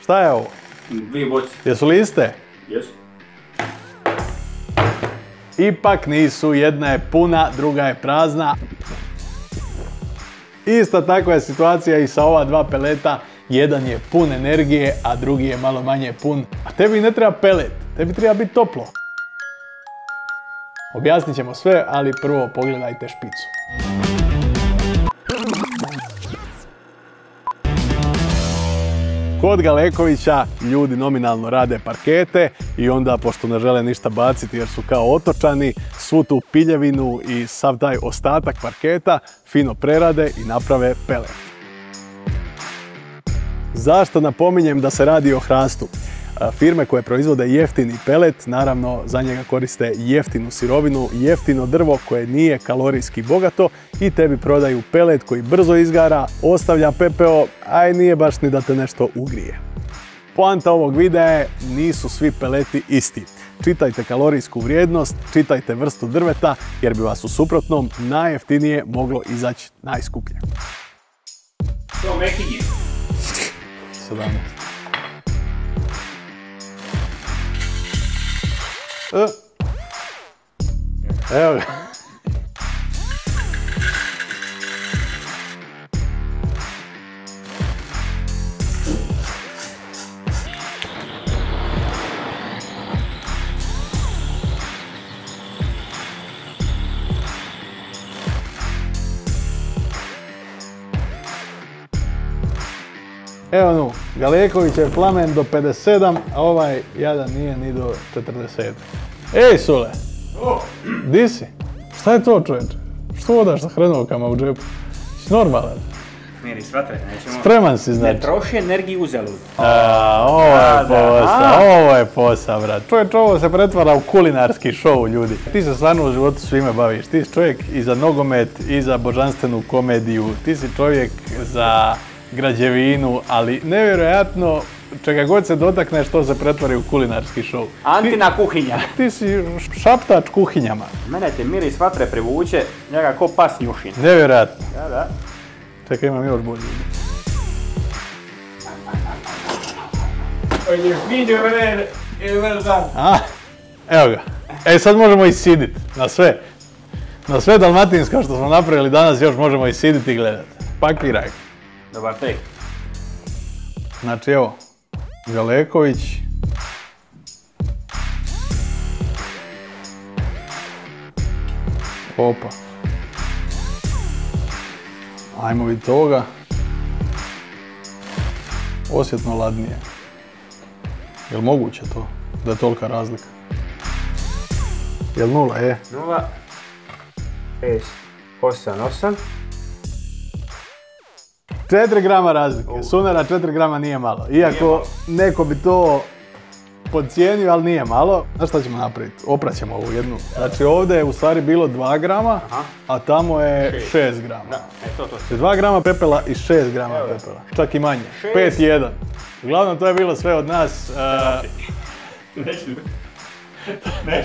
Šta je ovo? Dvije boce. Jesu li iste? Jesu. Ipak nisu, jedna je puna, druga je prazna. Ista takva je situacija i sa ova dva peleta. Jedan je pun energije, a drugi je malo manje pun. A tebi ne treba pelet, tebi treba biti toplo. Objasnit ćemo sve, ali prvo pogledajte špicu. Kod Galekovića ljudi nominalno rade parkete i onda, pošto ne žele ništa baciti jer su kao otočani, svu tu piljevinu i sav taj ostatak parketa fino prerade i naprave pelet. Zašto napominjem da se radi o hrastu? Firme koje proizvode jeftini pelet, naravno za njega koriste jeftinu sirovinu, jeftino drvo koje nije kalorijski bogato i tebi prodaju pelet koji brzo izgara, ostavlja pepeo, a i nije baš ni da te nešto ugrije. Poanta ovog videa je, nisu svi peleti isti. Čitajte kalorijsku vrijednost, čitajte vrstu drveta jer bi vas u suprotnom najjeftinije moglo izaći najskuplje. To mekinje. 17. Evo ga. Evo nu, Galeković je plamen do 57, a ovaj jadan nije ni do 40. Ej, Sule! Di si? Šta je to, čovječe? Što odaš sa hrenovkama u džepu? Si normalan? Miri, shvataj, nećemo... Spreman si, znači. Ne troši energiju uzalud. Ovo je posao, brat. Čovječ, ovo se pretvara u kulinarski show, ljudi. Ti se stvarno u životu svime baviš. Ti si čovjek i za nogomet, i za božanstvenu komediju. Ti si čovjek za građevinu, ali nevjerojatno, čega god se dotakneš, to se pretvori u kulinarski show. Antina kuhinja. Ti si šaptač kuhinjama. Mene te miris vatre privuče, njega ko pas njušin. Nevjerojatno. Da. Čekaj, imam još bolje. Evo ga. Sad možemo isidit. Na sve dalmatinsko što smo napravili danas još možemo isiditi i gledati. Pakiraj. Dobar tek. Znači evo, Galeković. Opa. Ajmo vidjeti ovoga. Osjetno ladnije. Jel moguće to? Da je tolika razlika? Jel 0, je? 0, 6, 8, 8. 4 grama razlike. Sunera 4 grama nije malo. Iako neko bi to podcijenio, ali nije malo. Znaš šta ćemo napraviti? Opraćemo ovu jednu. Znači ovdje je u stvari bilo 2 grama, a tamo je 6 grama. 2 grama pepela i 6 grama pepela. Čak i manje. 5-1. Uglavnom to je bilo sve od nas.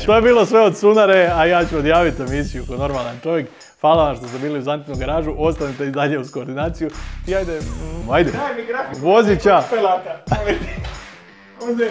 To je bilo sve od Sunare, a ja ću odjaviti emisiju ko normalan čovjek. Hvala vam što ste bili u Zantinu garažu, ostanite i dalje uz koordinaciju. I ajde. Daj mi grafik. Vozi ča. Pelata. Uzem.